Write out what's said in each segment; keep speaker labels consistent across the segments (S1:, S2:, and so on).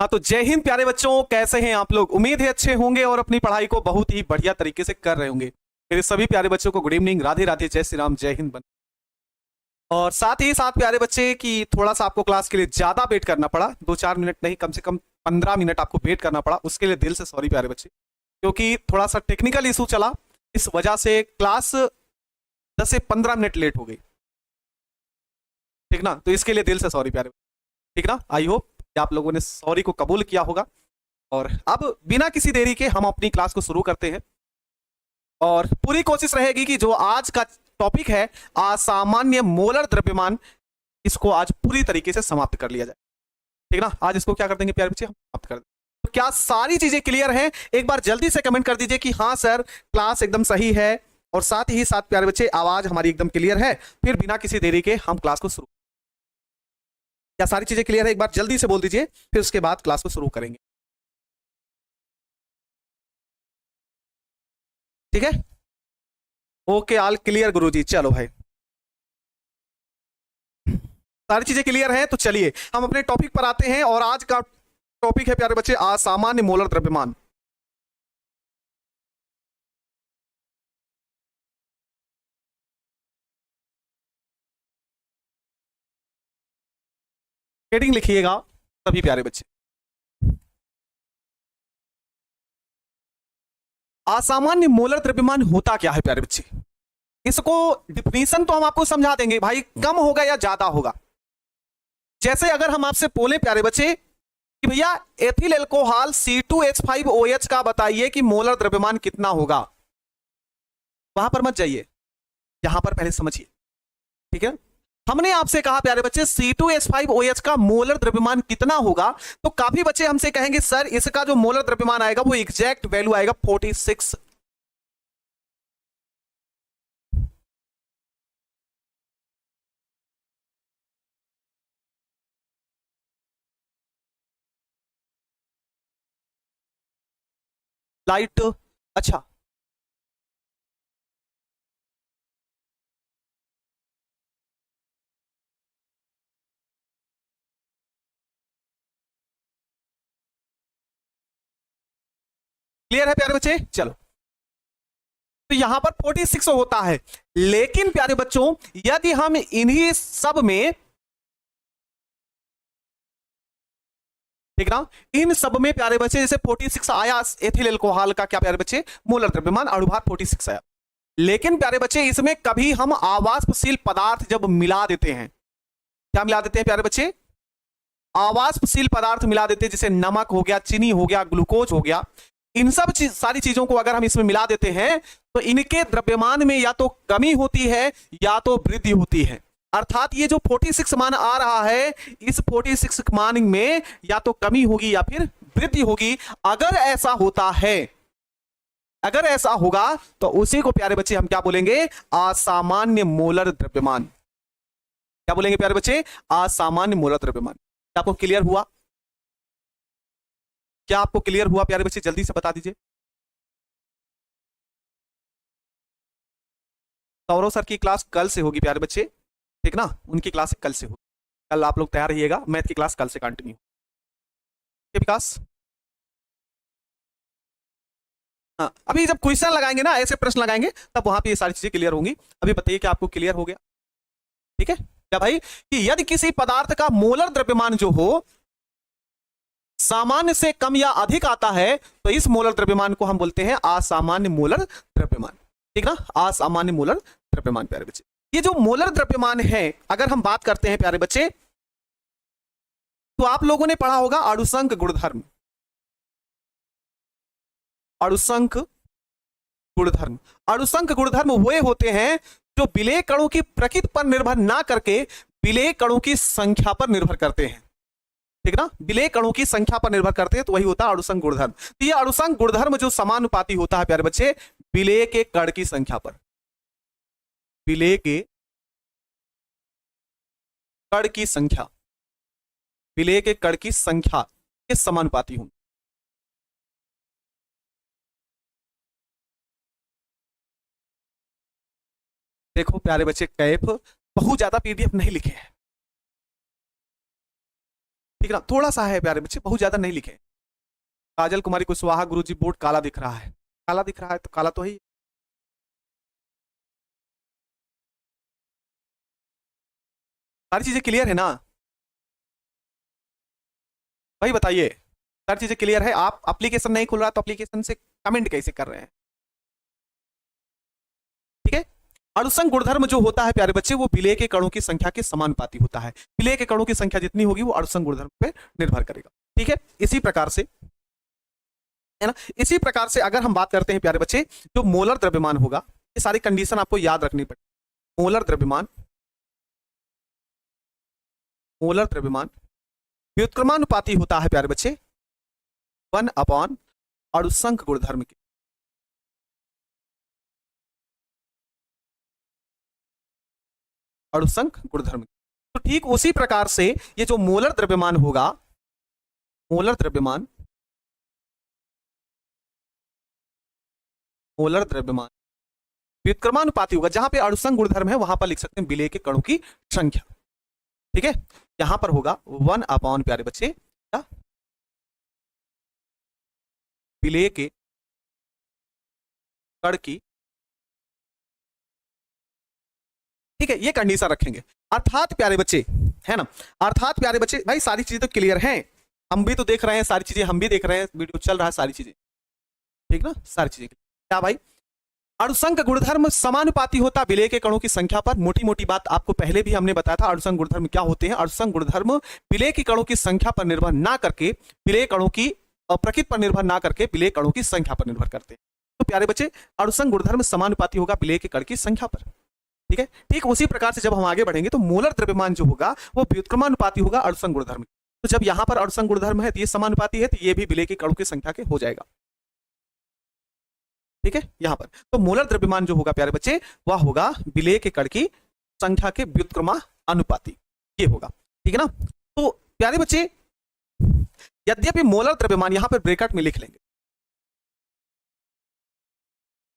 S1: हाँ तो जय हिंद प्यारे बच्चों, कैसे हैं आप लोग। उम्मीद है अच्छे होंगे और अपनी पढ़ाई को बहुत ही बढ़िया तरीके से कर रहे होंगे। मेरे सभी प्यारे बच्चों को गुड इवनिंग, राधे राधे, जय श्री राम, जय हिंद बन। और साथ ही साथ प्यारे बच्चे कि थोड़ा सा आपको क्लास के लिए ज्यादा वेट करना पड़ा, 2-4 मिनट नहीं कम से कम 15 मिनट आपको वेट करना पड़ा, उसके लिए दिल से सॉरी प्यारे बच्चे, क्योंकि थोड़ा सा टेक्निकल इशू चला, इस वजह से क्लास 10 से 15 मिनट लेट हो गई। ठीक ना, तो इसके लिए दिल से सॉरी प्यारे, ठीक ना। आई होप आप लोगों ने सॉरी को कबूल किया होगा। और अब बिना किसी देरी के हम अपनी क्लास को शुरू करते हैं और पूरी कोशिश रहेगी कि जो आज का टॉपिक है असामान्य मोलर द्रव्यमान, इसको आज पूरी तरीके से समाप्त कर लिया जाए। ठीक ना, आज इसको क्या कर देंगे प्यारे बच्चे, हम समाप्त कर देंगे। तो क्या सारी चीजें क्लियर हैं? एक बार जल्दी से कमेंट कर दीजिए कि हाँ सर क्लास एकदम सही है, और साथ ही साथ प्यारे बच्चे आवाज हमारी एकदम क्लियर है। फिर बिना किसी देरी के हम क्लास को शुरू, क्या सारी चीजें क्लियर है? एक बार जल्दी से बोल दीजिए, फिर उसके बाद क्लास को शुरू करेंगे। ठीक है, ओके ऑल क्लियर गुरुजी। चलो भाई सारी चीजें क्लियर है, तो चलिए हम अपने टॉपिक पर आते हैं। और आज का टॉपिक है प्यारे बच्चे असामान्य मोलर द्रव्यमान। हेडिंग लिखिएगा सभी प्यारे बच्चे, असामान्य मोलर द्रव्यमान होता क्या है प्यारे बच्चे। इसको डिफिनीशन तो हम आपको समझा देंगे भाई, कम होगा या ज्यादा होगा। जैसे अगर हम आपसे बोले प्यारे बच्चे कि भैया एथिल एल्कोहल C2H5OH का बताइए कि मोलर द्रव्यमान कितना होगा, वहां पर मत जाइए, यहां पर पहले समझिए। ठीक है, हमने आपसे कहा प्यारे बच्चे C2H5OH का मोलर द्रव्यमान कितना होगा, तो काफी बच्चे हमसे कहेंगे सर इसका जो मोलर द्रव्यमान आएगा वो एग्जैक्ट वैल्यू आएगा 46। लाइट, अच्छा क्लियर है प्यारे बच्चे। चलो तो यहां पर 46 होता है, लेकिन प्यारे बच्चों यदि हम इन्हीं सब में, ठीक ना, इन सब में प्यारे बच्चे जैसे 46 आया एथिल एल्कोहल का, क्या प्यारे बच्चे मोलर द्रव्यमान अणुभार 46 आया, लेकिन प्यारे बच्चे इसमें कभी हम आवाष्पशील पदार्थ जब मिला देते हैं, क्या मिला देते हैं प्यारे बच्चे, आवाष्पशील पदार्थ मिला देते हैं, जैसे नमक हो गया, चीनी हो गया, ग्लूकोज हो गया, इन सब सारी चीजों को अगर हम इसमें मिला देते हैं तो इनके द्रव्यमान में या तो कमी होती है या तो वृद्धि होती है। अर्थात ये जो 46 मान आ रहा है, इस 46 मान में या तो कमी होगी या फिर वृद्धि होगी। अगर ऐसा होता है, अगर ऐसा होगा तो उसी को प्यारे बच्चे हम क्या बोलेंगे, असामान्य मोलर द्रव्यमान। क्या बोलेंगे प्यारे बच्चे, असामान्य मोलर द्रव्यमान। क्या आपको क्लियर हुआ? क्या आपको क्लियर हुआ प्यारे बच्चे, जल्दी से बता दीजिए। सौरव सर की क्लास कल से होगी प्यारे बच्चे, ठीक ना, उनकी क्लास कल से होगी। कल आप लोग तैयार रहिएगा, मैथ की क्लास कल से कंटिन्यू। विकास, हाँ अभी जब क्वेश्चन लगाएंगे ना, ऐसे प्रश्न लगाएंगे, तब वहां पे ये सारी चीजें क्लियर होंगी। अभी बताइए कि आपको क्लियर हो गया। ठीक है क्या भाई, कि यदि किसी पदार्थ का मोलर द्रव्यमान जो हो सामान्य से कम या अधिक आता है, तो इस मोलर द्रव्यमान को हम बोलते हैं असामान्य मोलर द्रव्यमान। ठीक ना, असामान्य मोलर द्रव्यमान प्यारे बच्चे। ये जो मोलर द्रव्यमान है, अगर हम बात करते हैं प्यारे बच्चे, तो आप लोगों ने पढ़ा होगा अणुसंक गुणधर्म। अणुसंक गुणधर्म, अणुसंक गुणधर्म वे होते हैं जो विलेय कणों की प्रकृति पर निर्भर ना करके विलेय कणों की संख्या पर निर्भर करते हैं। ठीक ना, विलेय कणों की संख्या पर निर्भर करते हैं, तो वही होता है अणुसंक गुणधर्म। तो ये अणुसंक गुणधर्म जो समानुपाती होता है प्यारे बच्चे, विलेय के कण की संख्या पर, विलेय के कण की संख्या, विलेय के कण की संख्या के समानुपाती होंगे। देखो प्यारे बच्चे, कैफ बहुत ज्यादा पीडीएफ नहीं लिखे हैं, ठीक है ना, थोड़ा सा है प्यारे बच्चे, बहुत ज्यादा नहीं लिखे। काजल कुमारी कुशवाहा गुरुजी बोर्ड काला दिख रहा है, काला दिख रहा है तो काला तो है ही। सारी चीजें क्लियर है ना भाई, बताइए सारी चीजें क्लियर है? आप एप्लीकेशन नहीं खुल रहा तो एप्लीकेशन से कमेंट कैसे कर रहे हैं? ठीक है। अणुसंग गुणधर्म जो होता है प्यारे बच्चे, वो विलेय के कणों की संख्या के समानुपाती होता है। विलेय के कणों की संख्या जितनी होगी वो अणुसंग गुणधर्म पे निर्भर करेगा। ठीक है, इसी प्रकार से है ना, इसी प्रकार से अगर हम बात करते हैं प्यारे बच्चे, जो मोलर द्रव्यमान होगा, ये सारी कंडीशन आपको याद रखनी पड़ेगी। मोलर द्रव्यमान, मोलर द्रव्यमान व्युत्क्रमानुपाती होता है प्यारे बच्चे 1 अणुसंग गुणधर्म के। अणुसंग गुणधर्म, तो ठीक उसी प्रकार से ये जो मोलर द्रव्यमान होगा, मोलर द्रव्यमान, मोलर द्रव्यमान व्युत्क्रमानुपाती होगा। जहां पे अणुसंग गुणधर्म है वहां पर लिख सकते हैं विलेय के कणों की संख्या। ठीक है, यहां पर होगा 1 प्यारे बच्चे विलेय के कण की। ठीक है, ये कंडीशन रखेंगे। अर्थात प्यारे बच्चे, है ना, अर्थात प्यारे बच्चे भाई सारी चीजें तो क्लियर हैं, हम भी तो देख रहे हैं, सारी चीजें हम भी देख रहे हैं, वीडियो चल रहा है, सारी चीजें ठीक ना, सारी चीजें क्या भाई? अणुसंग गुणधर्म समानुपाती होता विलेय के कणों की संख्या पर। मोटी मोटी बात आपको पहले भी हमने बताया था, अणुसंग गुणधर्म क्या होते हैं। अणुसंग गुणधर्म विलेय की कणों की संख्या पर निर्भर ना करके, विलेय कणों की प्रकृति पर निर्भर ना करके विलेय कणों की संख्या पर निर्भर करते हैं। तो प्यारे बच्चे, अणुसंग गुणधर्म समानुपाती होगा विलेय के कण की संख्या पर। ठीक है, ठीक उसी प्रकार से जब हम आगे बढ़ेंगे तो मोलर द्रव्यमान जो होगा वो व्युत्क्रमानुपाती होगा अणुसंग गुणधर्म। तो जब यहां पर अणुसंग गुणधर्म है तो ये समानुपाती है, तो ये भी विलेय के कणों की संख्या के हो जाएगा। ठीक है, यहां पर तो मोलर द्रव्यमान जो होगा प्यारे बच्चे, वह होगा विलेय के कण की संख्या के व्युत्क्रमानुपाती, ये होगा। ठीक है ना, तो प्यारे बच्चे यद्यपि मोलर द्रव्यमान, यहां पर ब्रैकेट में लिख लेंगे,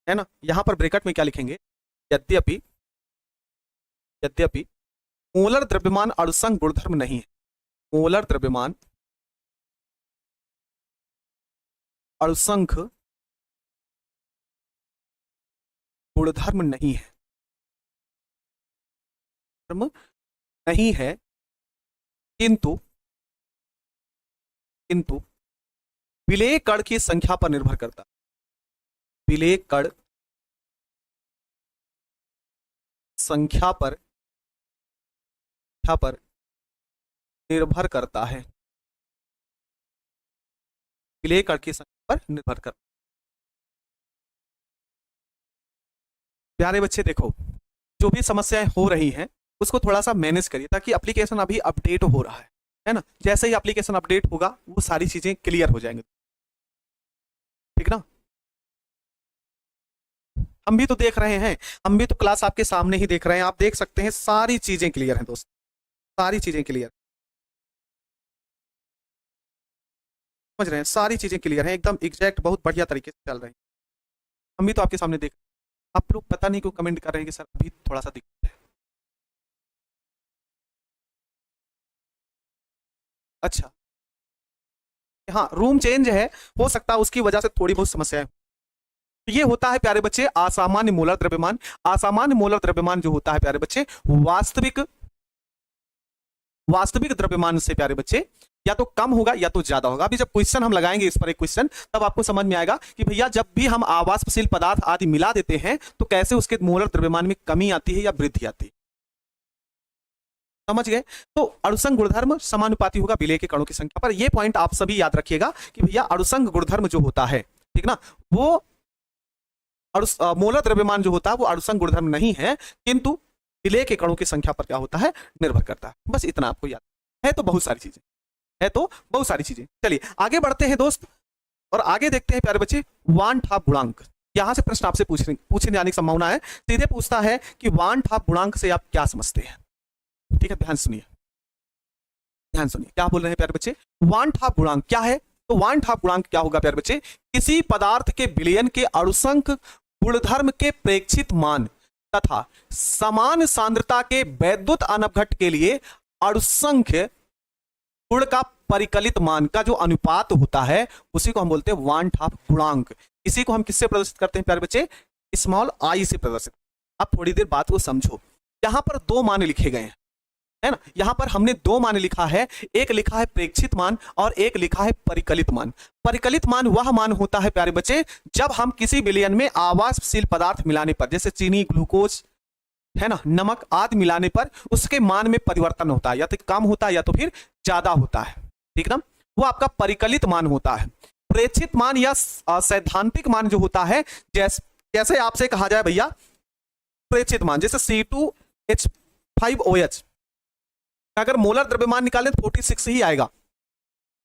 S1: है ना, यहां पर ब्रैकेट में क्या लिखेंगे? यद्यपि, यद्यपि मोलर द्रव्यमान अणुसंग गुणधर्म नहीं है, मोलर द्रव्यमान अणुसंग गुणधर्म नहीं है, नहीं है, किंतु किंतु विलेय कण की संख्या पर निर्भर करता, विलेय कण संख्या पर निर्भर करता है, विलेय कण की संख्या पर निर्भर करता। प्यारे बच्चे देखो, जो भी समस्याएं हो रही हैं उसको थोड़ा सा मैनेज करिए, ताकि एप्लीकेशन अभी अपडेट हो रहा है ना, जैसे ही एप्लीकेशन अपडेट होगा वो सारी चीजें क्लियर हो जाएंगी। ठीक ना, हम भी तो देख रहे हैं, हम भी तो क्लास आपके सामने ही देख रहे हैं, आप देख सकते हैं सारी चीजें क्लियर हैं दोस्त, सारी चीजें क्लियर, समझ रहे हैं, सारी चीजें क्लियर हैं एकदम एग्जैक्ट, बहुत बढ़िया तरीके से चल रही है। हम भी तो आपके सामने देख, आप लोग पता नहीं क्यों कमेंट कर रहे हैं कि सर अभी थोड़ा सा दिक्कत है। अच्छा, हाँ रूम चेंज है, हो सकता है उसकी वजह से थोड़ी बहुत समस्याएं। तो ये होता है प्यारे बच्चे असामान्य मोलर द्रव्यमान। असामान्य मोलर द्रव्यमान जो होता है प्यारे बच्चे, वास्तविक द्रव्यमान से प्यारे बच्चे या तो कम होगा या तो ज्यादा होगा। अभी जब क्वेश्चन हम लगाएंगे इस पर एक क्वेश्चन, तब आपको समझ में आएगा कि भैया जब भी हम आवासशील पदार्थ आदि मिला देते हैं तो कैसे उसके मोलर द्रव्यमान में कमी आती है या वृद्धि आती है, समझ गए? तो अणुसंग गुणधर्म समानुपाती होगा विलेय के कणों की संख्या पर। यह पॉइंट आप सभी याद रखिएगा कि भैया अणुसंग गुणधर्म जो होता है, ठीक ना, वो मोलर द्रव्यमान जो होता है वो अणुसंग गुणधर्म नहीं है, किंतु विलेय के कणों की संख्या पर क्या होता है, निर्भर करता है। बस इतना आपको याद है, तो बहुत सारी चीजें है, तो बहुत सारी चीजें। चलिए आगे बढ़ते हैं दोस्त, और आगे देखते हैं प्यारे बच्चे वान ठाप गुणांक। यहां से प्रश्न आपसे पूछने जाने की संभावना है, सीधे पूछता है कि वान ठाप गुणांक से आप क्या समझते हैं। ठीक है, ध्यान सुनिए, ध्यान सुनिए क्या बोल रहे हैं प्यारे बच्चे। वान ठाप गुणांक क्या है? तो वान ठाप गुणांक क्या होगा प्यारे बच्चे, किसी पदार्थ के विलयन के अणुसंख गुणधर्म के प्रेक्षित मान तथा समान सांद्रता के वैद्युत अनवघट के लिए अणुसंख्य गुण का परिकलित मान का जो अनुपात होता है उसी को हम बोलते हैं वान हाफ गुणांक। इसी को हम किससे प्रदर्शित करते हैं प्यारे बच्चे? स्मॉल आई से प्रदर्शित। अब थोड़ी देर बात को समझो, यहां पर दो मान लिखे गए हैं, है ना। यहां पर हमने दो मान लिखा है, एक लिखा है प्रेक्षित मान और एक लिखा है परिकलित मान। परिकलित मान वह मान होता है प्यारे बच्चे जब हम किसी विलयन में आवासशील पदार्थ मिलाने पर, जैसे चीनी, ग्लूकोज, है ना, नमक आदि मिलाने पर उसके मान में परिवर्तन होता है, या तो कम होता है या तो फिर ज्यादा होता है, ठीक ना, वो आपका परिकलित मान होता है। प्रेक्षित मान या सैद्धांतिक मान जो होता है, जैसे आपसे कहा जाए भैया प्रेक्षित मान, जैसे C2H5OH, अगर मोलर द्रव्यमान निकालें तो 46 ही आएगा,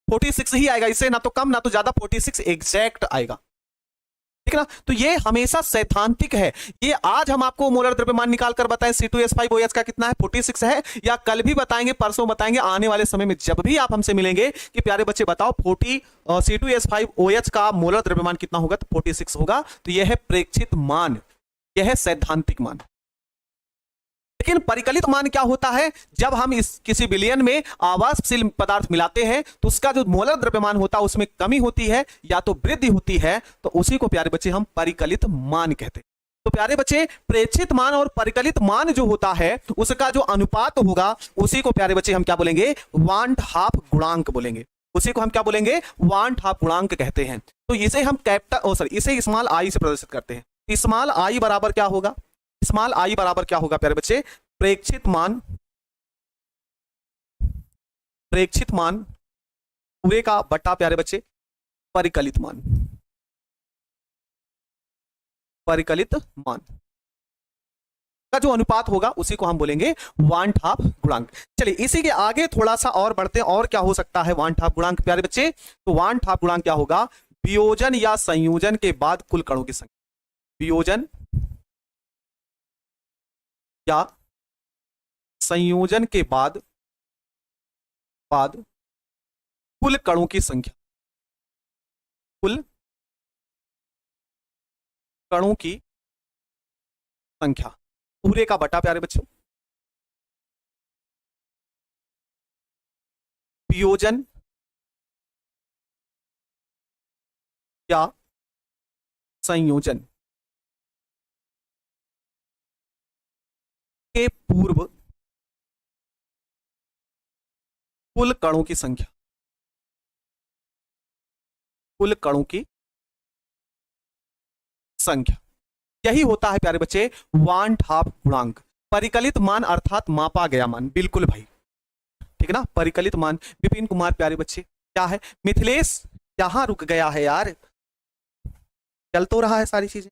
S1: 46 ही आएगा, इससे ना तो कम ना तो ज्यादा, 46 एग्जैक्ट आएगा, ठीक ना। तो ये हमेशा सैद्धांतिक है। ये आज हम आपको मोलर द्रव्यमान निकाल कर बताएं C2H5OH का कितना है, 46 है, या कल भी बताएंगे, परसों बताएंगे, आने वाले समय में जब भी आप हमसे मिलेंगे कि प्यारे बच्चे बताओ C2H5OH का मोलर द्रव्यमान कितना होगा, तो 46 होगा। तो यह है प्रेक्षित मान, यह है सैद्धांतिक मान। लेकिन परिकलित मान क्या होता है? जब हम इस किसी विलयन में आवासशील पदार्थ मिलाते हैं तो उसका जो मोलर द्रव्यमान होता है उसमें कमी होती है या तो वृद्धि होती है, तो उसी को प्यारे बच्चे हम परिकलित मान कहते हैं। तो प्यारे बच्चे प्रेक्षित मान और परिकलित मान जो होता है उसका जो अनुपात होगा उसी को प्यारे बच्चे हम क्या बोलेंगे? वान हाफ गुणांक बोलेंगे। उसी को हम क्या बोलेंगे? वान हाफ गुणांक कहते हैं। तो इसे हम इसे स्मॉल आई से प्रदर्शित करते हैं। स्मॉल आई बराबर क्या होगा? स्मॉल आई बराबर क्या होगा प्यारे बच्चे? प्रेक्षित मान पूरे का बटा प्यारे बच्चे परिकलित मान का जो अनुपात होगा उसी को हम बोलेंगे वान हाफ गुणांक। चलिए इसी के आगे थोड़ा सा और बढ़ते हैं, और क्या हो सकता है वान हाफ गुणांक प्यारे बच्चे? तो वान हाफ गुणांक क्या होगा? वियोजन या संयोजन के बाद कुल कणों की संख्या। वियोजन या संयोजन के बाद कुल कणों की संख्या, कुल कणों की संख्या पूरे का बटा प्यारे बच्चों वियोजन या संयोजन के पूर्व कुल कणों की संख्या, कुल कणों की संख्या, यही होता है प्यारे बच्चे वान हाफ गुणांक। परिकलित मान अर्थात मापा गया मान, बिल्कुल भाई, ठीक है ना। परिकलित मान विपिन कुमार प्यारे बच्चे क्या है? मिथिलेश यहां रुक गया है यार, चल तो रहा है सारी चीजें।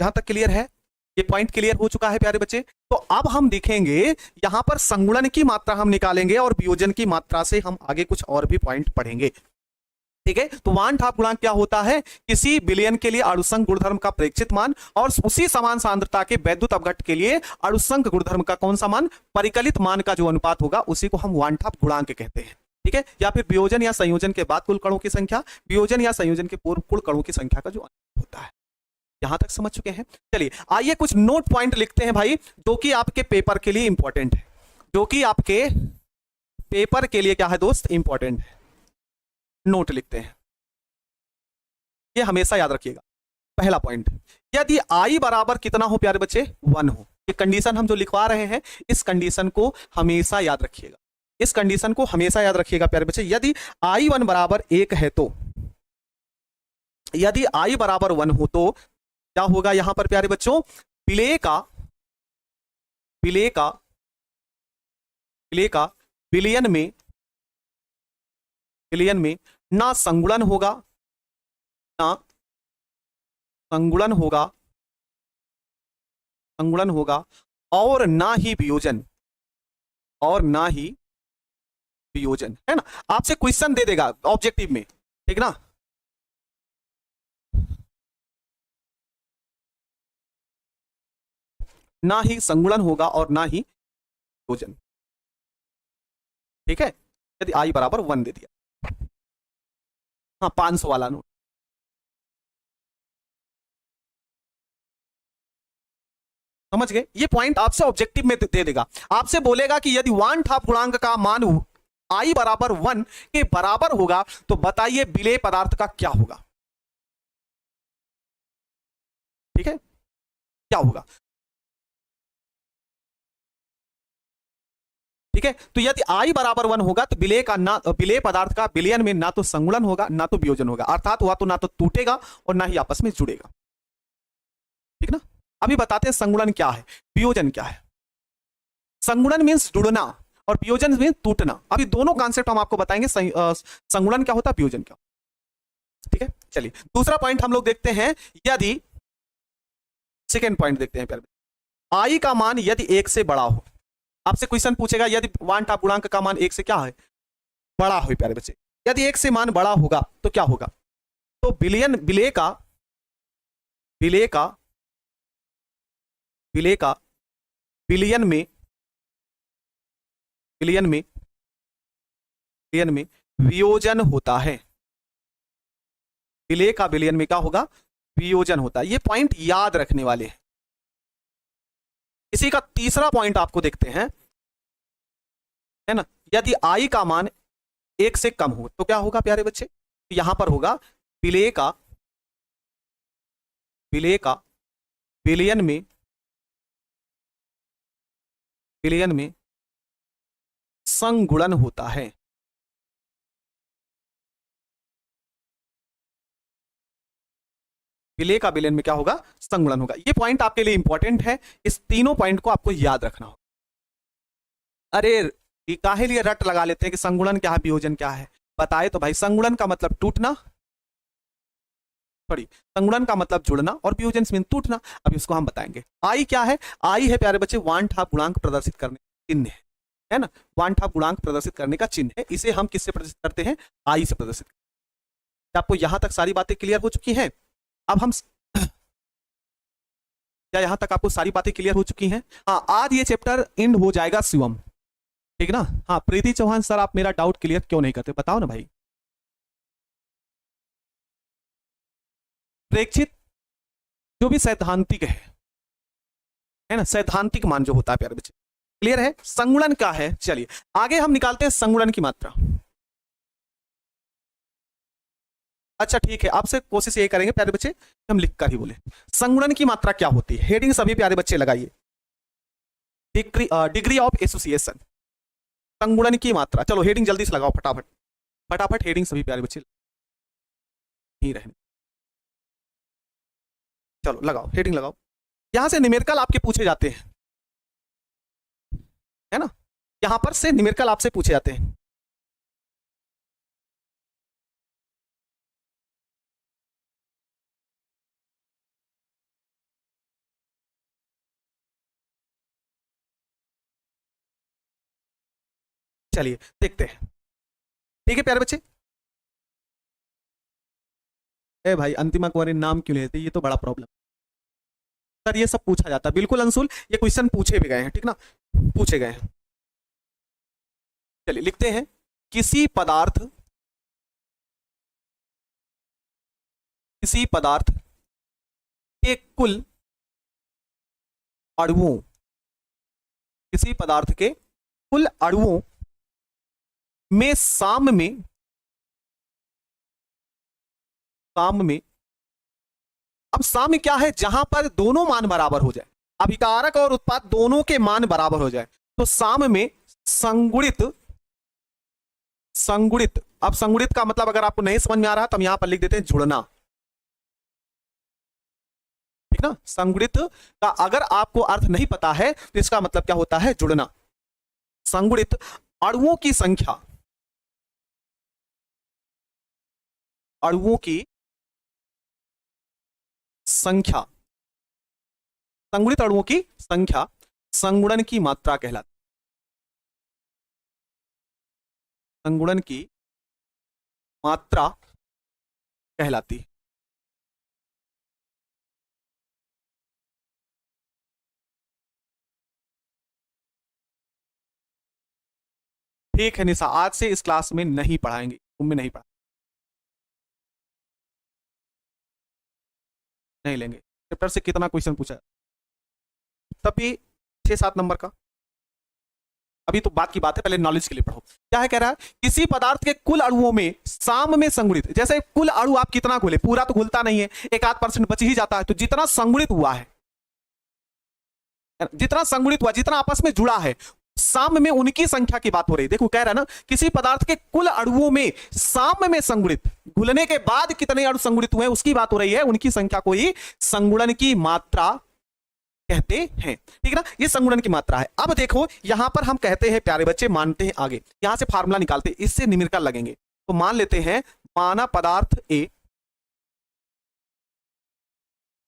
S1: यहां तक क्लियर है? ये पॉइंट क्लियर हो चुका है प्यारे बच्चे। तो अब हम देखेंगे यहां पर संगुणन की मात्रा हम निकालेंगे और वियोजन की मात्रा से हम आगे कुछ और भी पॉइंट पढ़ेंगे, ठीक है। तो वान हाफ गुणांक क्या होता है? किसी विलयन के लिए अणुसंघ गुणधर्म का प्रेक्षित मान और उसी समान सांद्रता के वैद्युत अपघट्ट के लिए अणुसंघ गुणधर्म का कौन सा मान? परिकलित मान का जो अनुपात होगा उसी को हम वान हाफ गुणांक कहते हैं, ठीक है। या फिर वियोजन या संयोजन के बाद कुल कणों की संख्या, वियोजन या संयोजन के पूर्व कुल कणों की संख्या का जो अनुपात होता है। यहां तक समझ चुके हैं? चलिए आइए कुछ नोट पॉइंट लिखते हैं भाई, जो कि आपके पेपर के लिए इंपॉर्टेंट है, जो कि आपके पेपर के लिए क्या है दोस्त? इंपॉर्टेंट है। नोट लिखते हैं, ये हमेशा याद रखिएगा। पहला पॉइंट, यदि आई बराबर कितना हो प्यारे बच्चे? 1 हो। ये कंडीशन हम जो लिखवा रहे हैं इस कंडीशन को हमेशा याद रखिएगा, इस कंडीशन को हमेशा याद रखिएगा प्यारे बच्चे। यदि I1 बराबर 1 है तो, यदि I बराबर 1 हो तो क्या होगा यहां पर प्यारे बच्चों? विलेय का विलयन में ना संगुणन होगा, और ना ही वियोजन, है ना। आपसे क्वेश्चन दे देगा ऑब्जेक्टिव में, ठीक ना। ना ही संगुणन होगा और ना ही वियोजन, ठीक है। यदि आई बराबर 1 दे दिया। हाँ 500 वाला नोट, समझ गए? ये पॉइंट आपसे ऑब्जेक्टिव में दे देगा, आपसे बोलेगा कि यदि 1/2 गुणांक का मान i बराबर 1 के बराबर होगा तो बताइए विलेय पदार्थ का क्या होगा। ठीक है, क्या होगा? ठीक है, तो यदि i बराबर 1 होगा तो विलेय पदार्थ का विलयन में ना तो संगुणन होगा ना तो वियोजन होगा, अर्थात वह तो ना तो टूटेगा और ना ही आपस में जुड़ेगा। ठीक ना? अभी बताते हैं संगुणन क्या है, वियोजन क्या है। संगुणन मीन्स जुड़ना और वियोजन मीन्स टूटना। अभी दोनों कॉन्सेप्ट हम आपको बताएंगे, संगुणन क्या होता है, वियोजन क्या होता है। ठीक है, चलिए दूसरा पॉइंट हम लोग देखते हैं। यदि सेकेंड पॉइंट देखते हैं, आई का मान यदि 1 से बड़ा हो, आपसे क्वेश्चन पूछेगा यदि 1/2 गुणांक का मान 1 से क्या है, बड़ा हो प्यारे बच्चे। यदि 1 से मान बड़ा होगा तो क्या होगा? तो विलेय का विलयन में वियोजन होता है। विलेय का विलयन में क्या होगा? वियोजन होता है। ये पॉइंट याद रखने वाले हैं। इसी का तीसरा पॉइंट आपको देखते हैं, है ना। यदि आई का मान 1 से कम हो तो क्या होगा प्यारे बच्चे? यहां पर होगा विलेय का विलयन में संगुणन होता है। विलेय का विलयन में क्या होगा? संगुणन होगा। ये पॉइंट आपके लिए इंपॉर्टेंट है, इस तीनों पॉइंट को आपको याद रखना होगा। अरे काहे लिए रट लगा लेते हैं कि संगुणन क्या है वियोजन क्या है, बताए तो भाई। संगुणन का मतलब टूटना, सॉरी, संगुणन का मतलब जुड़ना और वियोजन मीन टूटना। अभी उसको हम बताएंगे। आई क्या है? आई है प्यारे बच्चे 1/2 गुणांक प्रदर्शित करने का चिन्ह है ना। 1/2 गुणांक प्रदर्शित करने का चिन्ह है। इसे हम किससे प्रदर्शित करते हैं? आई से प्रदर्शित। आपको यहां तक सारी बातें क्लियर हो चुकी हैं? अब हम क्या यहां तक आपको सारी बातें क्लियर हो चुकी हैं? हाँ, आज ये चैप्टर एंड हो जाएगा शिवम, ठीक ना। हाँ प्रीति चौहान सर, आप मेरा डाउट क्लियर क्यों नहीं करते, बताओ ना भाई। प्रेक्षित जो भी सैद्धांतिक है ना, सैद्धांतिक मान जो होता है प्यारे बच्चे, क्लियर है। संगुणन क्या है? चलिए आगे हम निकालते हैं संगुणन की मात्रा। अच्छा ठीक है, आपसे कोशिश ये करेंगे प्यारे बच्चे हम लिख कर ही बोले। संगुणन की मात्रा क्या होती है? हेडिंग सभी प्यारे बच्चे लगाइए, डिग्री ऑफ एसोसिएशन। संगुणन की मात्रा, चलो हेडिंग जल्दी से लगाओ, फटाफट फटाफट हेडिंग सभी प्यारे बच्चे ही रहने। चलो लगाओ, हेडिंग लगाओ। यहां से न्यूमेरिकल आपके पूछे जाते हैं, है ना। यहां पर से न्यूमेरिकल आपसे पूछे जाते हैं। चलिए देखते हैं, ठीक है प्यारे बच्चे। ए भाई अंतिमा कुमारी नाम क्यों लेते, ये तो बड़ा प्रॉब्लम सर। ये सब पूछा जाता है, बिल्कुल अंशुल, ये क्वेश्चन पूछे भी गए हैं, ठीक ना, पूछे गए हैं। चलिए लिखते हैं, किसी पदार्थ के कुल अणुओं, किसी पदार्थ के कुल अणुओं में साम्य, अब साम्य क्या है? जहां पर दोनों मान बराबर हो जाए, अभिकारक और उत्पाद दोनों के मान बराबर हो जाए तो साम्य में संगुणित। अब संगुणित का मतलब अगर आपको नहीं समझ में आ रहा तो हम यहां पर लिख देते हैं जुड़ना, ठीक ना। संगुणित का अगर आपको अर्थ नहीं पता है तो इसका मतलब क्या होता है? जुड़ना। संगुणित अणुओं की संख्या, संगुणित अणुओं की संख्या संगुणन की मात्रा कहलाती, संगुणन की मात्रा कहलाती। ठीक है निशा, आज से इस क्लास में नहीं पढ़ाएंगे, तुम नहीं पढ़ा, नहीं लेंगे। चैप्टर से कितना क्वेश्चन पूछा? तब भी 6-7 नंबर का। अभी तो बात की बात है, पहले नॉलेज के लिए पढ़ो। क्या है, कह रहा है किसी पदार्थ के कुल अणुओं में साम में संगुणित, जैसे कुल अणु आप कितना घुले, पूरा तो घुलता नहीं है, 1-8% बच ही जाता है, तो जितना संगुणित हुआ है, जितना संगुणित हुआ, जितना आपस में जुड़ा है, साम में उनकी संख्या की बात हो रही है। देखो कह रहा है ना, किसी पदार्थ के कुल अणुओं में साम में संगुणित, घुलने के बाद कितने अणु संगुणित हुए उसकी बात हो रही है, उनकी संख्या को ही संगुणन की मात्रा कहते हैं। ठीक है ना, ये संगुणन की मात्रा है। अब देखो यहां पर हम कहते हैं प्यारे बच्चे, मानते हैं आगे, यहां से फार्मूला निकालते हैं, इससे न्यूमेरिकल लगेंगे। तो मान लेते हैं माना पदार्थ ए,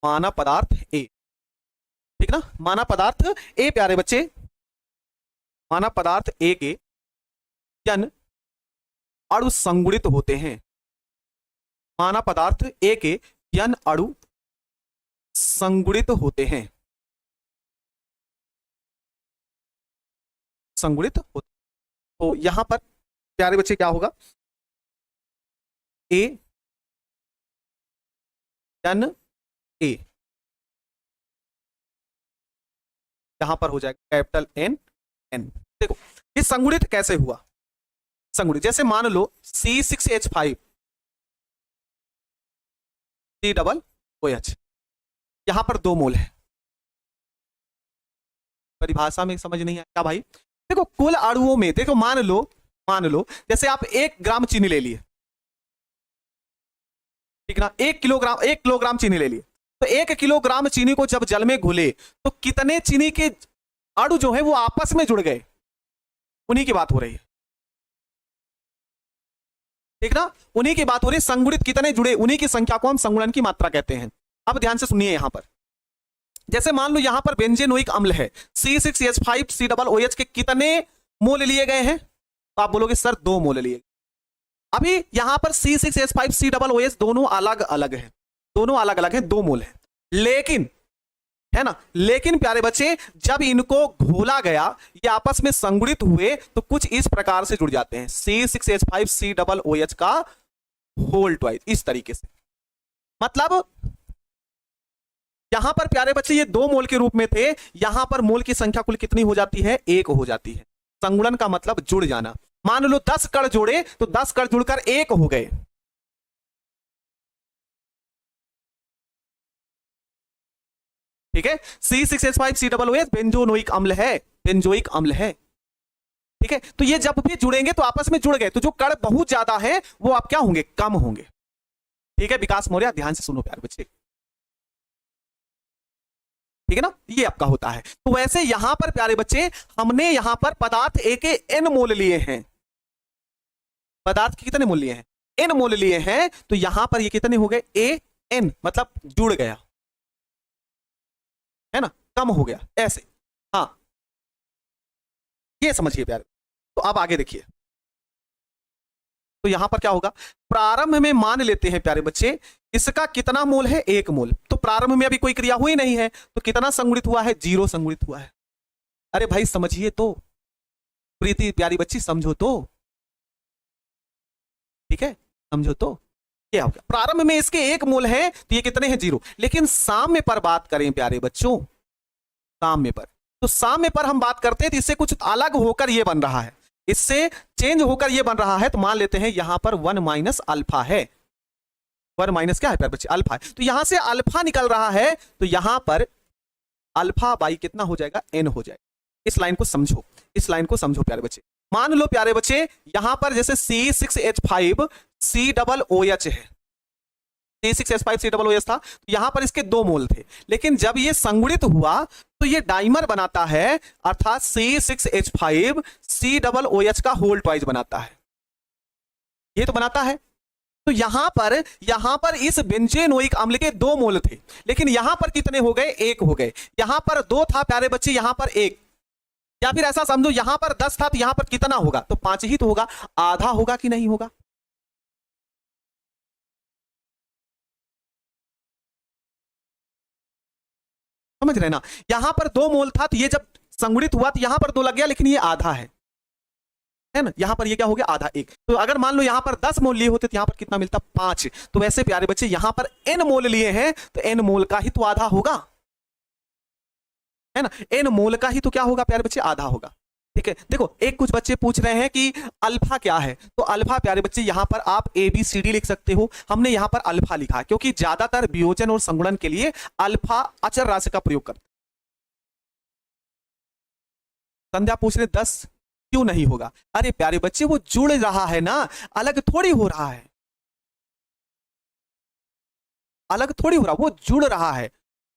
S1: माना पदार्थ ए, ठीक ना, माना पदार्थ ए प्यारे बच्चे, माना पदार्थ ए के n अणु संगुणित होते हैं, माना पदार्थ ए के n अणु संगुणित होते हैं, संगुणित होते। तो यहां पर प्यारे बच्चे क्या होगा, ए n ए, यहां पर हो जाएगा कैपिटल N N। देखो ये संगुणित कैसे हुआ, संगुणित जैसे मान लो C6H5 COOH, यहां पर 2 मोल है, परिभाषा में समझ नहीं आया क्या भाई। देखो कुल अणुओं में, देखो मान लो जैसे आप 1 ग्राम चीनी ले लिए, ठीक ना, 1 किलोग्राम चीनी ले लिए, तो 1 किलोग्राम चीनी को जब जल में घुले तो कितने चीनी के अणु जो है वो आपस में जुड़ गए, उन्हीं की बात हो रही है, ठीक ना, उन्हीं की बात हो रही है। संगुणित कितने जुड़े, उन्हीं की संख्या को हम संगुणन की मात्रा कहते हैं। अब ध्यान से सुनिए, यहां पर जैसे मान लो यहां पर बेंजेनोइक अम्ल है C6H5 COOH के कितने मोल लिए गए हैं, तो आप बोलोगे सर 2 मोल लिए। अभी यहां पर C6H5 COOH दोनों अलग अलग है, दोनों अलग अलग है, 2 मोल है, लेकिन है ना, लेकिन प्यारे बच्चे जब इनको घोला गया, ये आपस में संगुणित हुए तो कुछ इस प्रकार से जुड़ जाते हैं, C6H5 COOH का होल ट्वाइस, इस तरीके से। मतलब यहां पर प्यारे बच्चे ये 2 मोल के रूप में थे, यहां पर मोल की संख्या कुल कितनी हो जाती है, 1 हो जाती है। संगुणन का मतलब जुड़ जाना। मान लो 10 कण जोड़े तो 10 कण जुड़कर 1 हो गए, ठीक है। C6H5 COOH बेंजोनोइक अम्ल है, बेंजोइक अम्ल है, ठीक है। तो ये जब भी जुड़ेंगे तो आपस में जुड़ गए, तो जो कण बहुत ज्यादा है वो आप क्या होंगे, कम होंगे, ठीक है। विकास मौर्य ध्यान से सुनो प्यारे बच्चे, ठीक है ना, ये आपका होता है। तो वैसे यहां पर प्यारे बच्चे हमने यहां पर पदार्थ ए के n मोल लिए हैं, पदार्थ के कितने मोल लिए हैं, n मोल लिए हैं, तो यहां पर ये कितने हो गए, a n, मतलब जुड़ गया, है ना, कम हो गया ऐसे। हाँ ये समझिए प्यारे। तो अब आगे देखिए, तो यहां पर क्या होगा, प्रारंभ में मान लेते हैं प्यारे बच्चे इसका कितना मोल है, 1 मोल। तो प्रारंभ में अभी कोई क्रिया हुई नहीं है, तो कितना संगुणित हुआ है, 0 संगुणित हुआ है। अरे भाई समझिए तो, प्रीति प्यारी बच्ची समझो तो, ठीक है, समझो तो। क्या हो गया, प्रारंभ में इसके 1 मोल है तो ये कितने हैं, 0। लेकिन साम्य पर बात करें प्यारे बच्चों, साम्य पर, तो साम्य पर हम बात करते हैं तो इससे कुछ अलग होकर ये बन रहा है, इससे चेंज होकर ये बन रहा है। तो मान लेते हैं यहां पर 1 माइनस अल्फा है, 1 माइनस क्या है प्यारे बच्चे, अल्फा है। तो यहां से अल्फा निकल रहा है, तो यहां पर अल्फा बाई कितना हो जाएगा, n हो जाएगा। इस लाइन को समझो, इस लाइन को समझो प्यारे बच्चे। मान लो प्यारे बच्चे यहां पर जैसे C6H5 COOH है, C6H5 COOH था, तो यहां पर इसके 2 मोल थे, लेकिन जब ये संगुणित हुआ तो ये डाइमर बनाता है, अर्थात C6H5 COOH का होल ट्वाइस बनाता है, ये तो बनाता है। तो यहां पर इस बेंजेनोइक अम्ल के 2 मोल थे, लेकिन यहां पर कितने हो गए, 1 हो गए। यहां पर 2 था प्यारे बच्चे, यहां पर 1, या फिर ऐसा समझो यहां पर 10 था तो यहां पर कितना होगा, तो 5 ही तो होगा, आधा होगा कि नहीं होगा। समझ रहे ना, यहां पर 2 मोल था तो ये जब संगुणित हुआ तो यहां पर 2 लग गया, लेकिन ये आधा है ना, यहां पर ये क्या हो गया, आधा 1। तो अगर मान लो यहां पर 10 मोल लिए होते तो यहां पर कितना मिलता, 5। तो वैसे प्यारे बच्चे यहां पर n मोल लिए हैं तो n मोल का ही तो आधा होगा, है ना, एन मोल का ही तो क्या होगा प्यारे बच्चे, आधा होगा। ठीक है, देखो एक कुछ बच्चे पूछ रहे हैं कि अल्फा क्या है, तो अल्फा प्यारे बच्चे यहां पर आप ए बी सी डी लिख सकते हो। हमने यहां पर अल्फा लिखा क्योंकि ज्यादातर वियोजन और संगुणन के लिए अल्फा अचर राशि का प्रयोग करते हैं। संध्या पूछ रहे 10 क्यों नहीं होगा, अरे प्यारे बच्चे वो जुड़ रहा है ना, अलग थोड़ी हो रहा है, अलग थोड़ी हो रहा, वो जुड़ रहा है।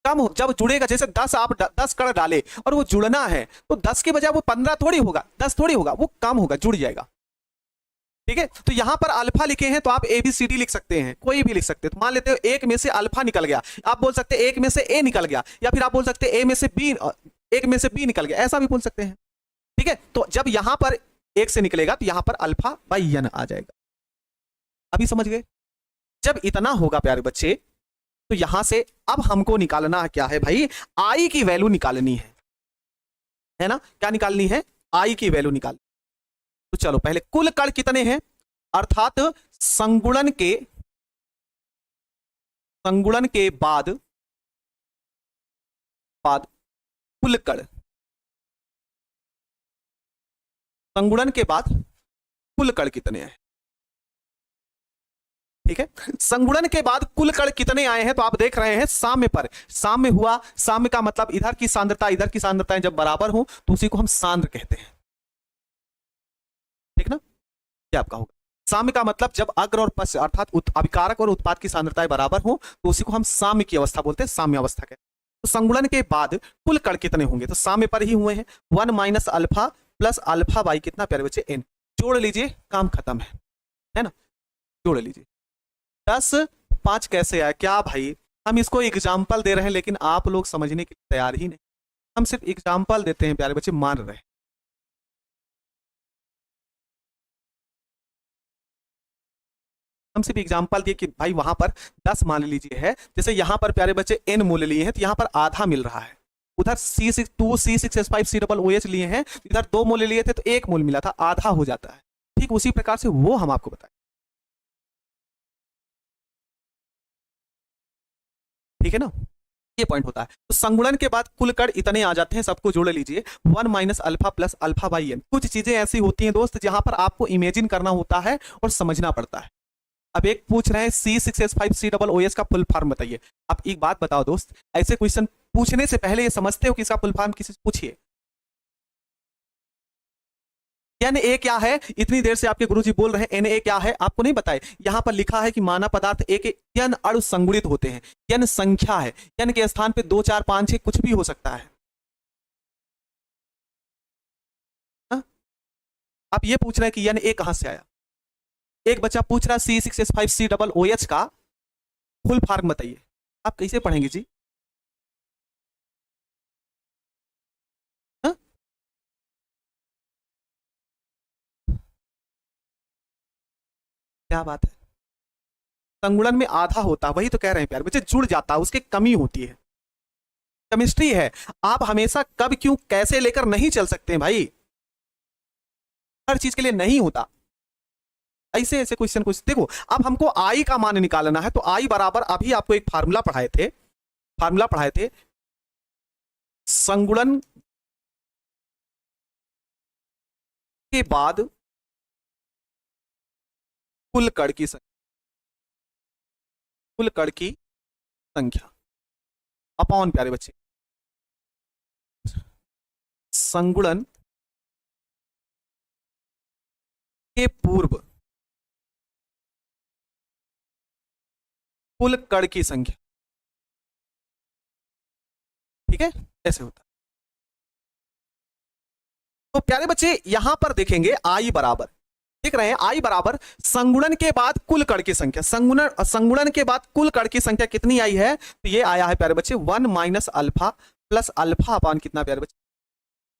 S1: कम जब जुड़ेगा, जैसे 10 आप 10 कण डाले और वो जुड़ना है तो 10 के बजाय वो 15 थोड़ी होगा, 10 थोड़ी होगा, वो कम होगा, जुड़ जाएगा। ठीक है, तो यहां पर अल्फा लिखे हैं तो आप ए बी सी डी लिख सकते हैं, कोई भी लिख सकते हैं। तो मान लेते हो एक में से अल्फा निकल गया, आप बोल सकते हैं एक में से ए निकल गया, या फिर आप बोल सकते हैं ए में से बी, एक में से बी निकल गया, ऐसा भी बोल सकते हैं। ठीक है, तो जब यहां पर एक से निकलेगा तो यहां पर अल्फा बाई एन आ जाएगा। अभी समझ गए? जब इतना होगा प्यारे बच्चे तो यहां से अब हमको निकालना क्या है भाई, आई की वैल्यू निकालनी है ना, क्या निकालनी है, आई की वैल्यू निकाल। तो चलो पहले कुल कण कितने हैं, अर्थात संगुणन के बाद कुल कण, संगुणन के बाद कुल कण कितने हैं। ठीक है, संगुणन के बाद कुल कण कितने आए हैं, तो आप देख रहे हैं साम्य पर, साम्य हुआ, साम्य का मतलब इधर की सांद्रताएं जब बराबर हो तो उसी को हम सांद्र कहते हैं। ठीक ना, क्या आपका होगा, साम्य का मतलब जब अग्र और पश्च अर्थात अभिकारक और उत्पाद की सांद्रताएं बराबर हो तो उसी को हम साम्य की अवस्था बोलते हैं, साम्य अवस्था कहते हैं। तो संगुणन के बाद कुल कण कितने होंगे, तो साम्य पर ही हुए हैं, 1 minus alpha plus alpha by कितना प्यारे बच्चे, एन। जोड़ लीजिए, काम खत्म है ना, जोड़ लीजिए। 10 5 कैसे आया, क्या भाई हम इसको एग्जाम्पल दे रहे हैं लेकिन आप लोग समझने के लिए तैयार ही नहीं, हम सिर्फ एग्जाम्पल देते हैं प्यारे बच्चे, मान रहे हैं। हम सिर्फ एग्जाम्पल दिए कि भाई वहां पर 10 मान लीजिए है, जैसे यहां पर प्यारे बच्चे n मूल्य लिए हैं तो यहां पर आधा मिल रहा है, उधर C6 C6H5 C OH लिए हैं, इधर 2 मूल्य लिए थे तो 1 मूल्य मिला था, आधा हो जाता है। ठीक उसी प्रकार से वो हम आपको बताएं। ठीक है ना, ये पॉइंट होता है। तो संगुणन के बाद कुल कण इतने आ जाते हैं, सबको जोड़ लीजिए, 1 minus alpha plus alpha by n. कुछ चीजें ऐसी होती हैं दोस्त जहां पर आपको इमेजिन करना होता है और समझना पड़ता है। अब एक पूछ रहे हैं C6H5 COOH का फुल फॉर्म बताइए। अब एक बात बताओ दोस्त, ऐसे क्वेश्चन पूछने से पहले ये समझते हो कि इसका फुल फॉर्म किसी से पूछिए। Na क्या है, इतनी देर से आपके गुरुजी बोल रहे हैं Na क्या है, आपको नहीं बताए। यहां पर लिखा है कि माना पदार्थ ए के n अणु संगुणित होते हैं, n संख्या है, n के स्थान पे 2 4 5 6 कुछ भी हो सकता है। आप ये पूछ रहे हैं कि Na कहां से आया। एक बच्चा पूछ रहा है C6H5 COOH का फुल फॉर्म बताइए, आप कैसे पढ़ेंगे जी। हा? क्या बात है, संगुणन में आधा होता, वही तो कह रहे हैं प्यार बच्चे, जुड़ जाता, उसकी कमी होती है, केमिस्ट्री है। आप हमेशा कब क्यों कैसे लेकर नहीं चल सकते हैं भाई, हर चीज के लिए नहीं होता। ऐसे ऐसे क्वेश्चन कुछ देखो। अब हमको आई का मान निकालना है, तो आई बराबर, अभी आपको एक फार्मूला पढ़ाए थे, संगुणन के बाद कुल कण की संख्या अपॉन प्यारे बच्चे संगुणन के पूर्व कुल कण की संख्या। ठीक है, ऐसे होता है। तो प्यारे बच्चे यहां पर देखेंगे आई बराबर, देख रहे हैं आई बराबर संगुणन के बाद कुल कण की संख्या, संगुणन के बाद कुल कण की संख्या कितनी आई है, तो ये आया है प्यारे बच्चे 1 माइनस अल्फा प्लस अल्फा अपान कितना प्यारे बच्चे,